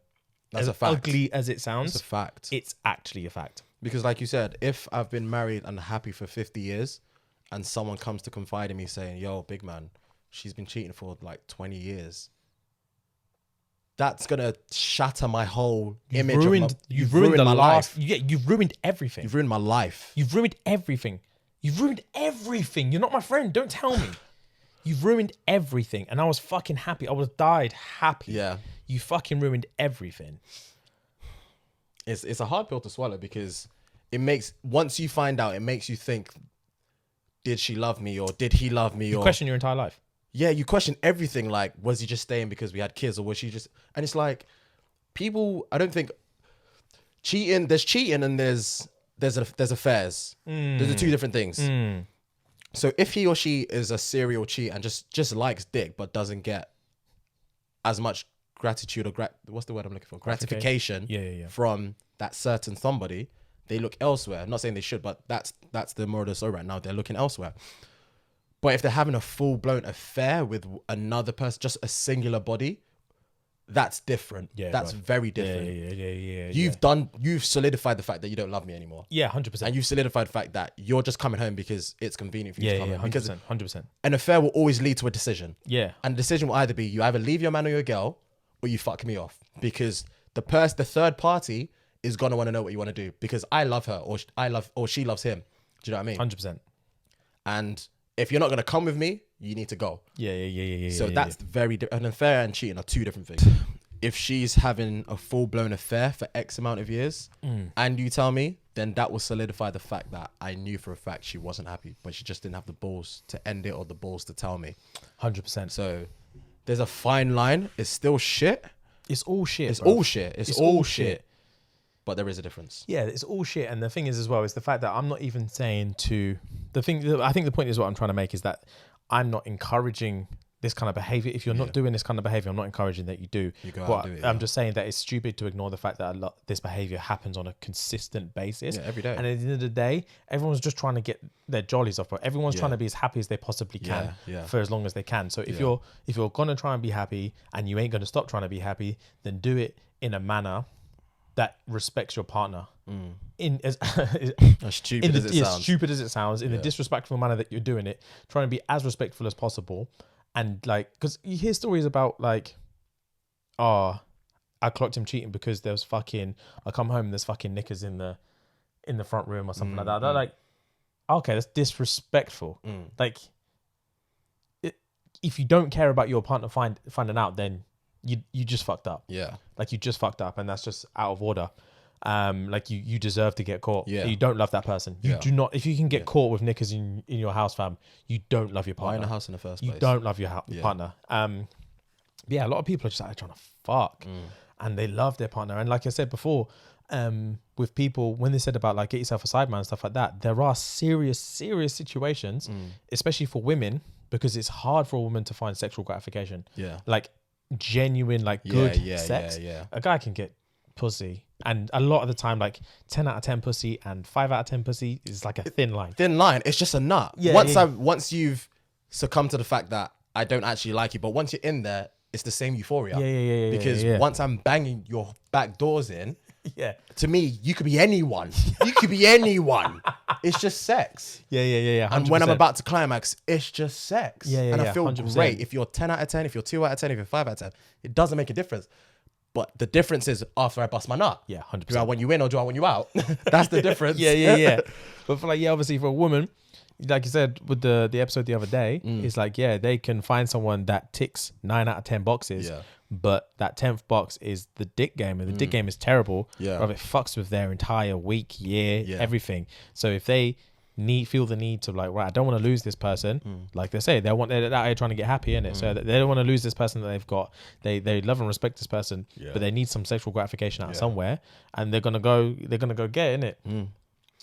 Speaker 2: That's
Speaker 1: as
Speaker 2: a fact.
Speaker 1: Ugly as it sounds,
Speaker 2: it's a fact.
Speaker 1: It's actually a fact.
Speaker 2: Because like you said, if I've been married and happy for 50 years and someone comes to confide in me saying, yo, big man, she's been cheating for like 20 years. That's going to shatter my whole image.
Speaker 1: You've ruined my life. You've ruined everything.
Speaker 2: You've ruined my life.
Speaker 1: You've ruined everything. You've ruined everything. You're not my friend. Don't tell me. You've ruined everything. And I was fucking happy. I was died happy.
Speaker 2: Yeah.
Speaker 1: You fucking ruined everything.
Speaker 2: It's a hard pill to swallow because it makes, once you find out, it makes you think, did she love me or did he love me?
Speaker 1: You question your entire life.
Speaker 2: Yeah, you question everything. Like, was he just staying because we had kids, or was she just? And it's like, people. I don't think cheating. There's cheating and there's affairs. Those are two different things. So if he or she is a serial cheat and just likes dick but doesn't get as much gratitude or what's the word I'm looking for? Gratification. From that certain somebody, they look elsewhere. I'm not saying they should, but that's the moral of the story right now. They're looking elsewhere. But if they're having a full-blown affair with another person, just a singular body, that's different. Yeah, that's very different. You've solidified the fact that you don't love me anymore.
Speaker 1: Yeah, 100%.
Speaker 2: And you've solidified the fact that you're just coming home because it's convenient for you to come home.
Speaker 1: 100%.
Speaker 2: An affair will always lead to a decision.
Speaker 1: Yeah.
Speaker 2: And the decision will either be you either leave your man or your girl, or you fuck me off. Because the third party is gonna want to know what you want to do. Because I love her, or she loves him. Do you know what I mean?
Speaker 1: 100%.
Speaker 2: And if you're not going to come with me, you need to go.
Speaker 1: Yeah.
Speaker 2: So that's very different. An affair and cheating are two different things. If she's having a full-blown affair for X amount of years and you tell me, then that will solidify the fact that I knew for a fact she wasn't happy, but she just didn't have the balls to end it or the balls to tell me.
Speaker 1: 100%.
Speaker 2: So there's a fine line. It's still shit.
Speaker 1: It's all shit.
Speaker 2: It's all shit. It's all shit. But there is a difference.
Speaker 1: Yeah, it's all shit. And the thing is as well, is the fact that I'm not even saying I think the point is what I'm trying to make is that I'm not encouraging this kind of behavior. If you're not doing this kind of behavior, I'm not encouraging that you do.
Speaker 2: You go out
Speaker 1: but
Speaker 2: and do it,
Speaker 1: I'm just saying that it's stupid to ignore the fact that this behavior happens on a consistent basis.
Speaker 2: Yeah, every day.
Speaker 1: And at the end of the day, everyone's just trying to get their jollies off. But everyone's trying to be as happy as they possibly can for as long as they can. So if you're gonna try and be happy and you ain't gonna stop trying to be happy, then do it in a manner that respects your partner. As stupid as it sounds, in the disrespectful manner that you're doing it, trying to be as respectful as possible. And like, because you hear stories about like, I clocked him cheating because there was I come home and there's fucking knickers in the front room or something like that. They're like, okay, that's disrespectful. Like, if you don't care about your partner finding out, then you just fucked up. Yeah. Like you just fucked up and that's just out of order. Like you deserve to get caught. Yeah. You don't love that person. You do not, if you can get caught with knickers in your house, fam, you don't love your partner.
Speaker 2: Why in a house in the first place?
Speaker 1: You don't love your partner. Yeah, a lot of people are just out trying to fuck and they love their partner. And like I said before, with people, when they said about like get yourself a sideman and stuff like that, there are serious situations, especially for women, because it's hard for a woman to find sexual gratification. Yeah. Like genuine, like good sex. A guy can get pussy And a lot of the time, like 10 out of 10 pussy and 5 out of 10 pussy is like a thin line.
Speaker 2: Thin line. It's just a nut.
Speaker 1: Yeah,
Speaker 2: Once you've succumbed to the fact that I don't actually like you, but once you're in there, it's the same euphoria.
Speaker 1: Yeah.
Speaker 2: Because once I'm banging your back doors in,
Speaker 1: Yeah.
Speaker 2: to me, you could be anyone. You could be anyone. It's just sex.
Speaker 1: Yeah. 100%.
Speaker 2: And when I'm about to climax, it's just sex.
Speaker 1: Yeah,
Speaker 2: and I feel
Speaker 1: 100%.
Speaker 2: great. If you're 10 out of 10, if you're 2 out of 10, if you're 5 out of 10, it doesn't make a difference. But the difference is after I bust my nut.
Speaker 1: Yeah, 100%.
Speaker 2: Do I want you in or do I want you out? That's the difference.
Speaker 1: Yeah. But for like, obviously for a woman, like you said with the episode the other day, it's like, they can find someone that ticks 9 out of 10 boxes.
Speaker 2: Yeah.
Speaker 1: But that 10th box is the dick game, and the dick game is terrible.
Speaker 2: Yeah.
Speaker 1: Bruv, it fucks with their entire week, year, everything. So if they feel the need to like, right, I don't want to lose this person. Like they say, they're out here trying to get happy in it. So they don't want to lose this person that they've got. They love and respect this person, but they need some sexual gratification out somewhere, and they're gonna go get in it.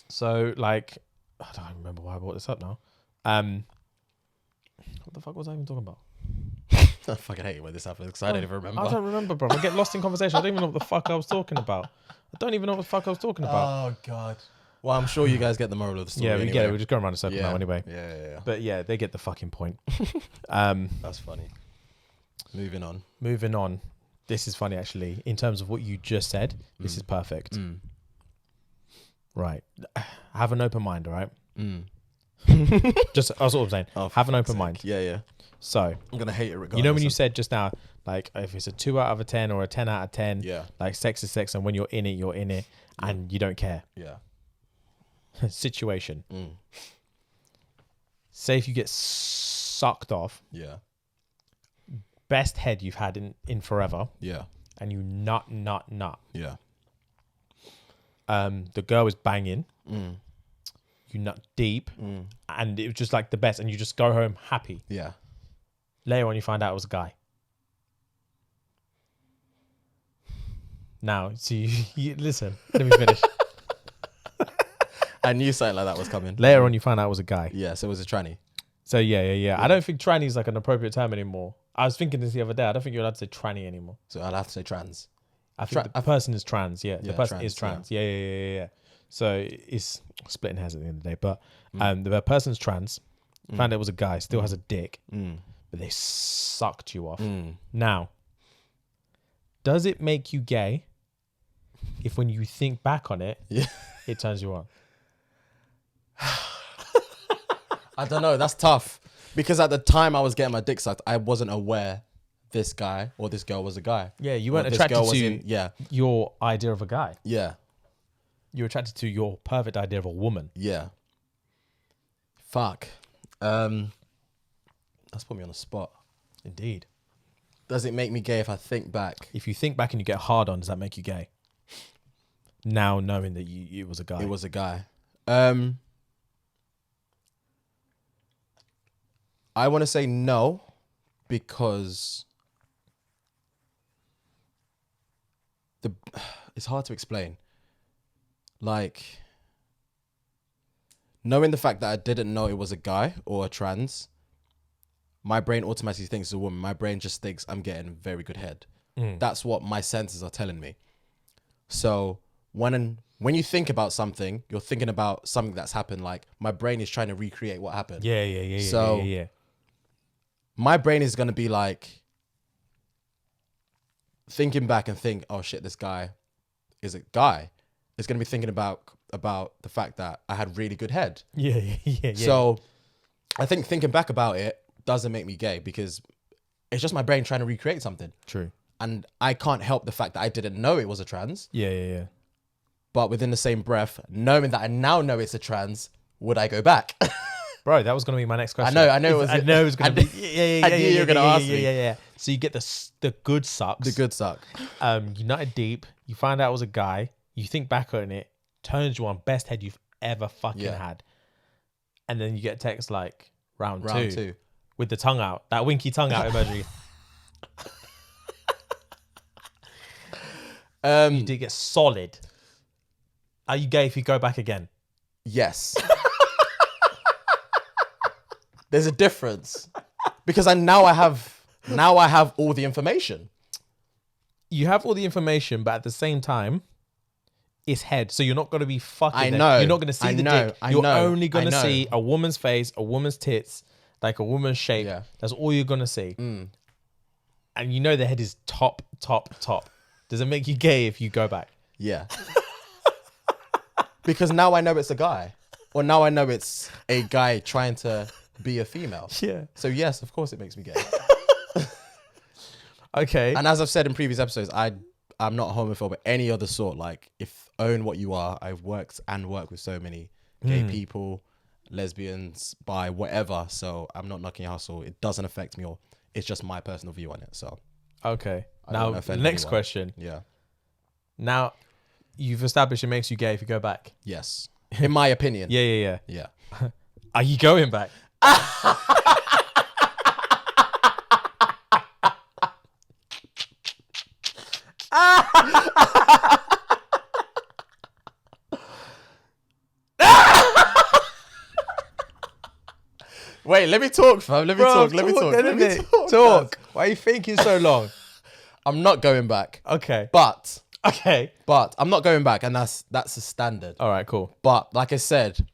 Speaker 1: So like, I don't remember why I brought this up now. What the fuck was I even talking about?
Speaker 2: I fucking hate it when this happens because I don't even remember.
Speaker 1: I don't remember, bro. I get lost in conversation. I don't even know what the fuck I was talking about.
Speaker 2: Oh God. Well, I'm sure you guys get the moral of the story.
Speaker 1: Yeah, we
Speaker 2: anyway.
Speaker 1: get it. We're just going around the circle now anyway.
Speaker 2: Yeah.
Speaker 1: But yeah, they get the fucking point.
Speaker 2: That's funny. Moving on.
Speaker 1: This is funny actually. In terms of what you just said, this is perfect. Right. Have an open mind, all right? Just that's what I'm saying. Have an open mind.
Speaker 2: Yeah.
Speaker 1: So
Speaker 2: I'm gonna hate it regardless.
Speaker 1: you know when you said just now, like if it's a 2 out of 10 or a 10 out of 10, like sex is sex, and when you're in it, and you don't care.
Speaker 2: Yeah.
Speaker 1: Situation. Say if you get sucked off.
Speaker 2: Yeah.
Speaker 1: Best head you've had in forever.
Speaker 2: Yeah.
Speaker 1: And you nut.
Speaker 2: Yeah.
Speaker 1: The girl is banging. You nut deep, and it was just like the best, and you just go home happy.
Speaker 2: Yeah.
Speaker 1: Later on, you find out it was a guy. Now, so you listen. Let me finish.
Speaker 2: I knew something like that was coming.
Speaker 1: Later on, you find out it was a guy.
Speaker 2: Yeah, so it was a tranny.
Speaker 1: So yeah. I don't think tranny is like an appropriate term anymore. I was thinking this the other day. I don't think you're allowed to say tranny anymore.
Speaker 2: So I'll have to say trans.
Speaker 1: I think the person is trans. Yeah, the person is trans.
Speaker 2: Yeah.
Speaker 1: Yeah. So it's splitting hairs at the end of the day. But the person's trans. Found it was a guy. Still has a dick. But they sucked you off. Now, does it make you gay if when you think back on it, it turns you on?
Speaker 2: I don't know. That's tough. Because at the time I was getting my dick sucked, I wasn't aware this guy or this girl was a guy.
Speaker 1: Yeah, you weren't attracted to
Speaker 2: yeah.
Speaker 1: your idea of a guy.
Speaker 2: Yeah.
Speaker 1: You were attracted to your perfect idea of a woman.
Speaker 2: Yeah. Fuck. That's put me on the spot.
Speaker 1: Indeed.
Speaker 2: Does it make me gay if I think back?
Speaker 1: If you think back and you get hard on, does that make you gay? Now knowing that it was a guy.
Speaker 2: It was a guy. I want to say no, because it's hard to explain. Like, knowing the fact that I didn't know it was a guy or a trans, my brain automatically thinks it's a woman. My brain just thinks I'm getting very good head. That's what my senses are telling me. So when you think about something, you're thinking about something that's happened. Like, my brain is trying to recreate what happened.
Speaker 1: Yeah.
Speaker 2: So my brain is going to be like thinking back and think, oh shit, this guy is a guy. It's going to be thinking about the fact that I had really good head.
Speaker 1: Yeah.
Speaker 2: So I think thinking back about it doesn't make me gay, because it's just my brain trying to recreate something.
Speaker 1: True.
Speaker 2: And I can't help the fact that I didn't know it was a trans.
Speaker 1: Yeah.
Speaker 2: But within the same breath, knowing that I now know it's a trans, would I go back?
Speaker 1: Bro, that was going to be my next question.
Speaker 2: I know it was
Speaker 1: going to be. Yeah.
Speaker 2: I knew you were going to ask me.
Speaker 1: Yeah. So you get the good sucks.
Speaker 2: The good suck.
Speaker 1: You nutted deep. You find out it was a guy. You think back on it, turns you on, best head you've ever fucking had. And then you get a text like round two with the tongue out, that winky tongue out emoji. You did get solid. Are you gay if you go back again?
Speaker 2: Yes. There's a difference, because now I have all the information.
Speaker 1: You have all the information, but at the same time, it's head. So you're not going to be fucking
Speaker 2: I
Speaker 1: there.
Speaker 2: know.
Speaker 1: You're not going to see
Speaker 2: I
Speaker 1: the
Speaker 2: know.
Speaker 1: dick.
Speaker 2: I
Speaker 1: You're
Speaker 2: know.
Speaker 1: only going
Speaker 2: I
Speaker 1: to
Speaker 2: know.
Speaker 1: see a woman's face, a woman's tits, like a woman's shape.
Speaker 2: Yeah.
Speaker 1: That's all you're going to see.
Speaker 2: Mm.
Speaker 1: And you know the head is top, top, top. Does it make you gay if you go back?
Speaker 2: Yeah. Because now I know it's a guy. Or now I know it's a guy trying to be a female.
Speaker 1: Yeah.
Speaker 2: So yes, of course it makes me gay.
Speaker 1: Okay.
Speaker 2: And as I've said in previous episodes, I'm not homophobic of any other sort. Like, if own what you are, I've worked with so many gay people, lesbians, bi, whatever. So I'm not knocking your hustle. It doesn't affect me, or it's just my personal view on it. So
Speaker 1: Okay.
Speaker 2: I
Speaker 1: Now,
Speaker 2: don't wanna offend
Speaker 1: next
Speaker 2: anyone.
Speaker 1: question.
Speaker 2: Yeah.
Speaker 1: Now, you've established it makes you gay if you go back.
Speaker 2: Yes. In my opinion.
Speaker 1: Yeah.
Speaker 2: Yeah.
Speaker 1: Are you going back?
Speaker 2: Wait, let me talk, fam. Let me talk.
Speaker 1: Talk. Why are you thinking so long?
Speaker 2: I'm not going back.
Speaker 1: Okay.
Speaker 2: But
Speaker 1: Okay.
Speaker 2: I'm not going back, and that's a standard.
Speaker 1: All right, cool.
Speaker 2: But like I said,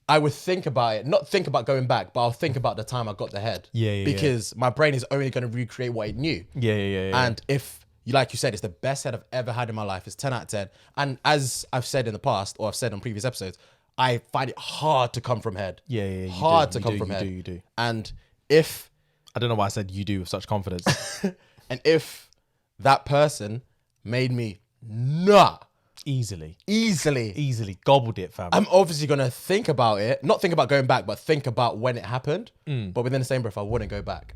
Speaker 2: I would think about it, not think about going back, but I'll think about the time I got the head.
Speaker 1: Yeah.
Speaker 2: Because my brain is only going to recreate what it knew.
Speaker 1: Yeah.
Speaker 2: And if, like you said, it's the best head I've ever had in my life. It's 10 out of 10. And as I've said in the past, or I've said on previous episodes, I find it hard to come from head.
Speaker 1: Yeah.
Speaker 2: Hard to come from head.
Speaker 1: You do.
Speaker 2: And if
Speaker 1: I don't know why I said you do with such confidence.
Speaker 2: and if that person made me nut
Speaker 1: Easily gobbled it, fam.
Speaker 2: I'm obviously going to think about it, not think about going back, but think about when it happened. But within the same breath, I wouldn't go back.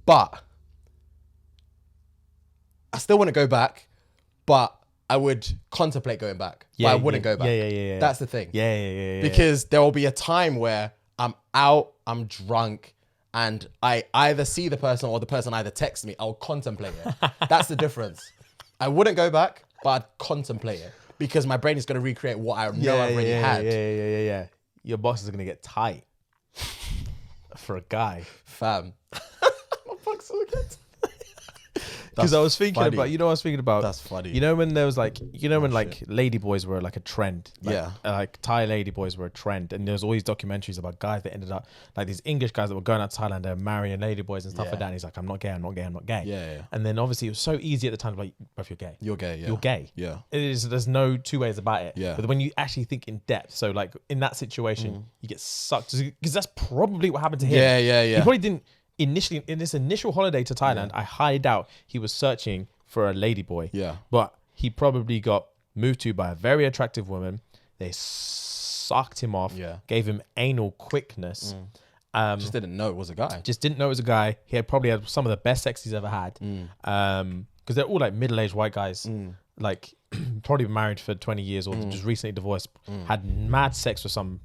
Speaker 2: But I still wouldn't go back, but I would contemplate going back. But I wouldn't go back.
Speaker 1: Yeah.
Speaker 2: That's the thing.
Speaker 1: Yeah.
Speaker 2: Because there will be a time where I'm out, I'm drunk, and I either see the person or the person either texts me. I'll contemplate it. That's the difference. I wouldn't go back, but I'd contemplate it because my brain is going to recreate what I know I already had.
Speaker 1: Yeah. Your box is gonna get tight for a guy.
Speaker 2: Fam. My box will get
Speaker 1: Because I was thinking
Speaker 2: funny.
Speaker 1: about, you know, what I was thinking about.
Speaker 2: That's funny.
Speaker 1: You know when there was like, you know when like ladyboys were like a trend. Like,
Speaker 2: Yeah.
Speaker 1: Like Thai ladyboys were a trend, and there's always documentaries about guys that ended up like these English guys that were going out to Thailand, they're marrying ladyboys and stuff
Speaker 2: Yeah.
Speaker 1: like that. And he's like, I'm not gay.
Speaker 2: Yeah.
Speaker 1: And then obviously it was so easy at the time to be like, bruv, you're gay.
Speaker 2: You're gay, yeah.
Speaker 1: You're gay.
Speaker 2: Yeah.
Speaker 1: It is. There's no two ways about it.
Speaker 2: Yeah.
Speaker 1: But when you actually think in depth, so like in that situation, you get sucked because that's probably what happened to him.
Speaker 2: Yeah.
Speaker 1: He probably didn't initially in this initial holiday to Thailand. I highly doubt he was searching for a ladyboy.
Speaker 2: Yeah.
Speaker 1: But he probably got moved to by a very attractive woman. They sucked him off.
Speaker 2: Yeah.
Speaker 1: Gave him anal quickness.
Speaker 2: Just didn't know it was a guy.
Speaker 1: Just didn't know it was a guy. He had probably had some of the best sex he's ever had. Because they're all like middle-aged white guys, like probably been married for 20 years or just recently divorced, had mad sex with some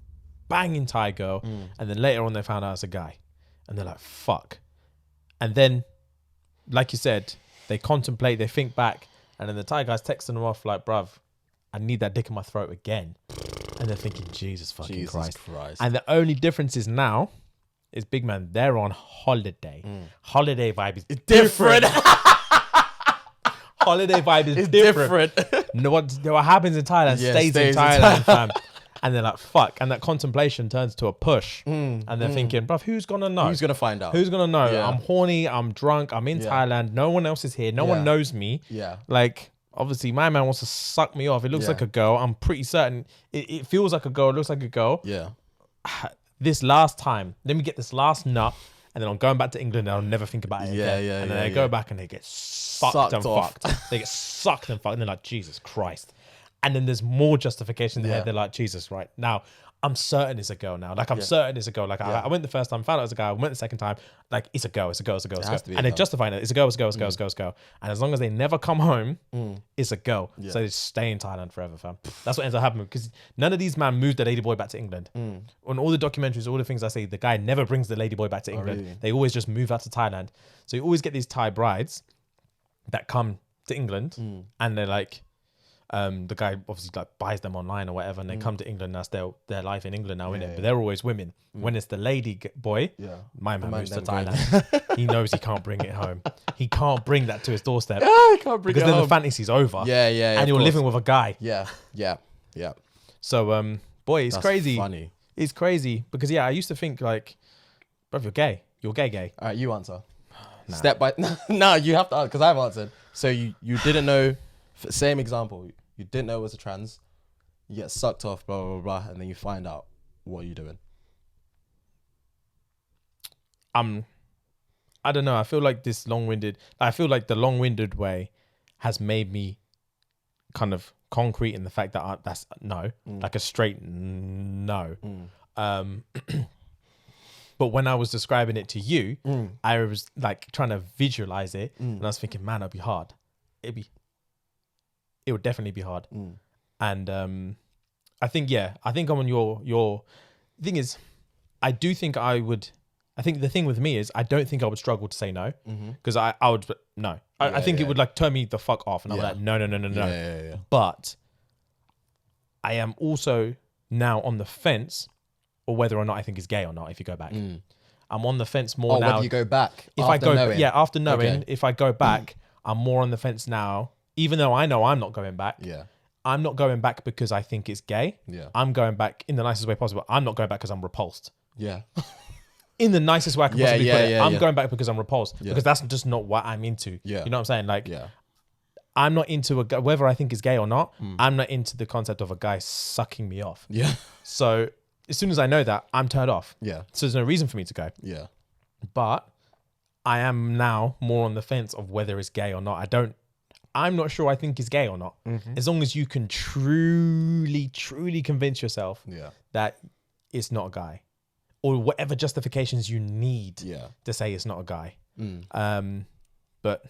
Speaker 1: banging Thai girl, and then later on they found out it's a guy, and they're like, fuck. And then, like you said, they contemplate, they think back, and then the Thai guy's texting them off like, bruv, I need that dick in my throat again. And they're thinking, Jesus fucking Christ. And the only difference is now, is big man, they're on holiday. Holiday vibe is different. Holiday vibe is different. No, what happens in Thailand stays in Thailand, fam. And they're like, fuck. And that contemplation turns to a push. And they're thinking, bruv, who's going to know?
Speaker 2: Who's going to find out?
Speaker 1: Who's going to know?
Speaker 2: Yeah.
Speaker 1: I'm horny. I'm drunk. I'm in Thailand. No one else is here. No one knows me.
Speaker 2: Yeah.
Speaker 1: Like, obviously, my man wants to suck me off. It looks like a girl. I'm pretty certain. It feels like a girl. It looks like a girl.
Speaker 2: Yeah.
Speaker 1: This last time, let me get this last nut. And then I'm going back to England and I'll never think about it again. And then they go back and they get sucked and
Speaker 2: off.
Speaker 1: fucked. They get sucked and fucked. And they're like, Jesus Christ. And then there's more justification there. They're like, Jesus, right? Now, I'm certain it's a girl now. Like, I'm certain it's a girl. Like, I went the first time, found out it was a guy. I went the second time. Like, it's a girl. And they're justifying it. It's a girl. And as long as they never come home, it's a girl. So they stay in Thailand forever, fam. That's what ends up happening. Because none of these men moved the ladyboy back to England. On all the documentaries, all the things I see, the guy never brings the ladyboy back to England.
Speaker 2: Really?
Speaker 1: They always just move out to Thailand. So you always get these Thai brides that come to England and they're like, The guy obviously like buys them online or whatever, and they come to England. That's their life in England now, innit? But they're always women. When it's the lady boy, my man moves to
Speaker 2: them going.
Speaker 1: Thailand. He knows he can't bring it home. He can't bring that to his doorstep
Speaker 2: I can't bring
Speaker 1: because
Speaker 2: it
Speaker 1: then
Speaker 2: home.
Speaker 1: the fantasy's over.
Speaker 2: Yeah,
Speaker 1: and
Speaker 2: of
Speaker 1: you're
Speaker 2: course.
Speaker 1: living with a guy.
Speaker 2: Yeah.
Speaker 1: So boy, it's
Speaker 2: That's
Speaker 1: crazy.
Speaker 2: funny.
Speaker 1: It's crazy because I used to think like, bro, you're gay. You're gay.
Speaker 2: All right, you answer. Step by no, you have to answer because I've answered. So you didn't know. Same example. You didn't know it was a trans. You get sucked off, blah blah blah, and then you find out what you're doing.
Speaker 1: I don't know. I feel like the long-winded way has made me kind of concrete in the fact that that's no, like a straight no. But when I was describing it to you, I was like trying to visualize it, and I was thinking, man, it'd be hard. It would definitely be hard. And I think I'm on your thing is, I do think I would. I think the thing with me is I don't think I would struggle to say no because I would no. I think it would like turn me the fuck off, and I'm like no.
Speaker 2: Yeah.
Speaker 1: But I am also now on the fence, or whether or not I think it's gay or not. If you go back, I'm on the fence more now.
Speaker 2: Whether you go back
Speaker 1: If
Speaker 2: after
Speaker 1: I go,
Speaker 2: knowing.
Speaker 1: after knowing,
Speaker 2: Okay.
Speaker 1: if I go back, I'm more on the fence now. Even though I know I'm not going back.
Speaker 2: Yeah.
Speaker 1: I'm not going back because I think it's gay.
Speaker 2: Yeah.
Speaker 1: I'm going back in the nicest way possible. I'm not going back because I'm repulsed.
Speaker 2: Yeah.
Speaker 1: In the nicest way I can possibly put it. I'm
Speaker 2: yeah.
Speaker 1: going back because I'm repulsed. Because that's just not what I'm into.
Speaker 2: Yeah.
Speaker 1: You know what I'm saying? Like,
Speaker 2: Yeah.
Speaker 1: I'm not into a guy, whether I think it's gay or not, I'm not into the concept of a guy sucking me off.
Speaker 2: Yeah.
Speaker 1: So as soon as I know that, I'm turned off.
Speaker 2: Yeah.
Speaker 1: So there's no reason for me to go.
Speaker 2: Yeah.
Speaker 1: But I am now more on the fence of whether it's gay or not. I'm not sure I think it's gay or not. As long as you can truly convince yourself that it's not a guy, or whatever justifications you need to say it's not a guy. But
Speaker 2: do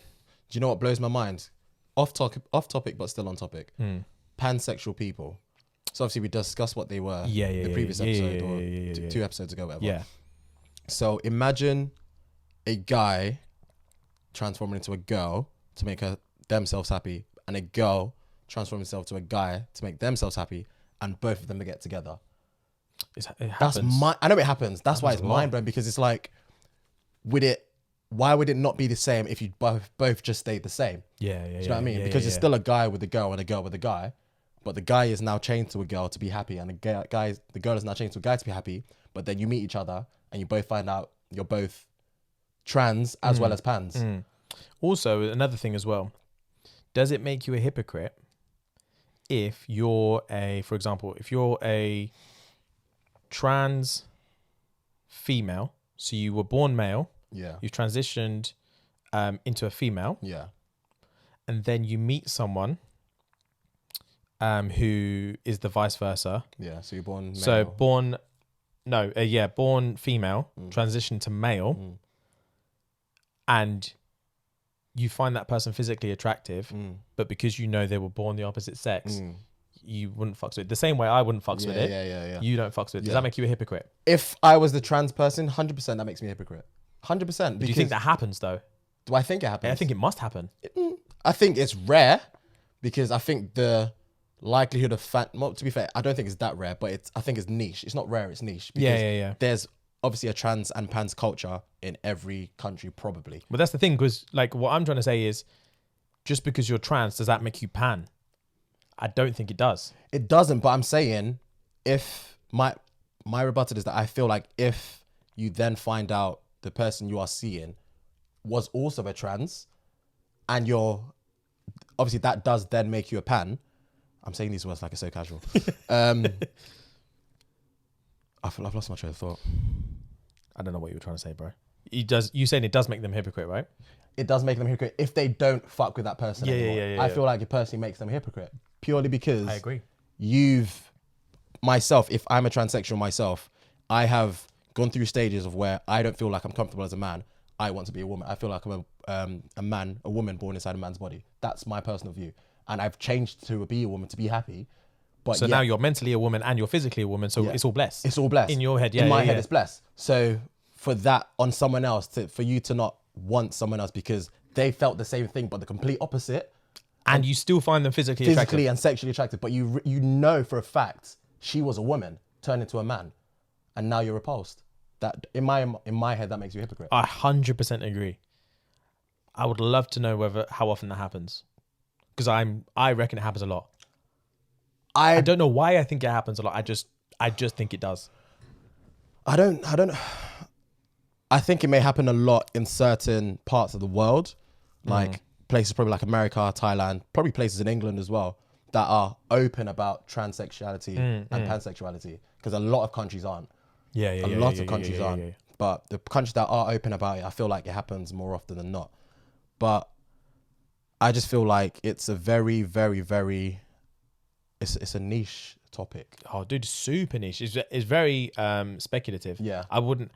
Speaker 2: you know what blows my mind? Off topic, but still on topic. Pansexual people. So obviously we discussed what they were in the previous episode or 2 episodes ago, whatever.
Speaker 1: Yeah.
Speaker 2: So imagine a guy transforming into a girl to make themselves happy, and a girl transforming herself to a guy to make themselves happy, and both of them to get together.
Speaker 1: It happens.
Speaker 2: I know it happens. That's why it's
Speaker 1: a lot.
Speaker 2: mind blowing, because it's like, why would it not be the same if you both just stayed the same?
Speaker 1: Yeah.
Speaker 2: Do you know what I mean? Because it's still a guy with a girl and a girl with a guy, but the guy is now chained to a girl to be happy, and the girl is now chained to a guy to be happy. But then you meet each other and you both find out you're both trans as well as pans.
Speaker 1: Also, another thing as well, does it make you a hypocrite if you're for example, if you're a trans female, so you were born male,
Speaker 2: Yeah.
Speaker 1: you've transitioned into a female,
Speaker 2: Yeah.
Speaker 1: and then you meet someone who is the vice versa.
Speaker 2: Yeah. So you're born male.
Speaker 1: So born female, transition to male, and you find that person physically attractive, but because you know they were born the opposite sex, you wouldn't fucks with it. The same way I wouldn't fucks with it.
Speaker 2: Yeah.
Speaker 1: You don't fucks with it. Does that make you a hypocrite?
Speaker 2: If I was the trans person, 100% that makes me a hypocrite. 100%.
Speaker 1: Do you think that happens though?
Speaker 2: Do I think it happens?
Speaker 1: I think it must happen.
Speaker 2: I think it's rare, because I think the likelihood of well, to be fair, I don't think it's that rare, but I think it's niche. It's not rare, it's niche. Because
Speaker 1: Yeah.
Speaker 2: there's obviously a trans and pans culture in every country, probably.
Speaker 1: But that's the thing, because like what I'm trying to say is, just because you're trans, does that make you pan? I don't think it does.
Speaker 2: It doesn't, but I'm saying, if my rebuttal is that I feel like if you then find out the person you are seeing was also a trans, and obviously that does then make you a pan. I'm saying these words like it's so casual. I feel I've lost my train of thought.
Speaker 1: I don't know what you were trying to say, bro. You saying it does make them a hypocrite, right?
Speaker 2: It does make them a hypocrite if they don't fuck with that person anymore.
Speaker 1: Yeah.
Speaker 2: I feel like it personally makes them a hypocrite, purely because
Speaker 1: I agree.
Speaker 2: if I'm a transsexual myself, I have gone through stages of where I don't feel like I'm comfortable as a man. I want to be a woman. I feel like I'm a woman born inside a man's body. That's my personal view. And I've changed to be a woman to be happy. But
Speaker 1: So now you're mentally a woman and you're physically a woman, so it's all blessed.
Speaker 2: It's all blessed.
Speaker 1: In your head,
Speaker 2: In my head, it's blessed. So for that on someone else, for you to not want someone else because they felt the same thing but the complete opposite,
Speaker 1: And you still find them physically
Speaker 2: physically
Speaker 1: attractive.
Speaker 2: and sexually attractive, but you know for a fact she was a woman turned into a man, and now you're repulsed. That in my head that makes you a hypocrite.
Speaker 1: I 100% agree. I would love to know how often that happens, because I reckon it happens a lot. I don't know why I think it happens a lot. I just think it does.
Speaker 2: I don't. I think it may happen a lot in certain parts of the world, like places probably like America, Thailand, probably places in England as well, that are open about transsexuality and pansexuality, because a lot of countries aren't. A lot of countries aren't. But the countries that are open about it, I feel like it happens more often than not. But I just feel like it's a very, very, very, it's a niche topic.
Speaker 1: Oh, dude, super niche. It's very speculative.
Speaker 2: Yeah.
Speaker 1: I would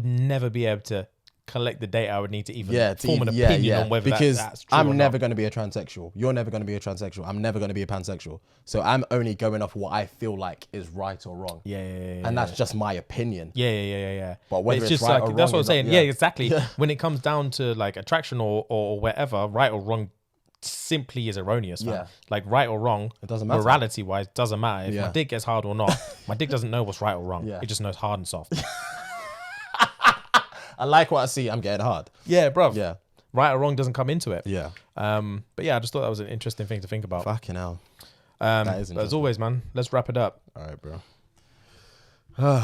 Speaker 1: never be able to collect the data I would need to even form an opinion on whether
Speaker 2: because
Speaker 1: that's true or
Speaker 2: I'm
Speaker 1: not.
Speaker 2: never going to be a transsexual. You're never going to be a transsexual. I'm never going to be a pansexual. So I'm only going off what I feel like is right or wrong. And that's just my opinion.
Speaker 1: But
Speaker 2: whether it's
Speaker 1: just
Speaker 2: right
Speaker 1: like
Speaker 2: or wrong
Speaker 1: that's what I'm
Speaker 2: is
Speaker 1: saying.
Speaker 2: not-
Speaker 1: Yeah, exactly. When it comes down to like attraction or whatever, right or wrong simply is erroneous, man.
Speaker 2: Yeah.
Speaker 1: Like right or wrong,
Speaker 2: It doesn't matter.
Speaker 1: morality wise, doesn't matter. If
Speaker 2: Yeah.
Speaker 1: my dick gets hard or not, my dick doesn't know what's right or wrong.
Speaker 2: Yeah.
Speaker 1: It just knows hard and soft.
Speaker 2: I like what I see. I'm getting hard.
Speaker 1: Yeah, bro.
Speaker 2: Yeah.
Speaker 1: Right or wrong doesn't come into it.
Speaker 2: Yeah.
Speaker 1: But yeah, I just thought that was an interesting thing to think about.
Speaker 2: Fucking hell. That is
Speaker 1: But as
Speaker 2: interesting.
Speaker 1: always, man, let's wrap it up.
Speaker 2: All right, bro.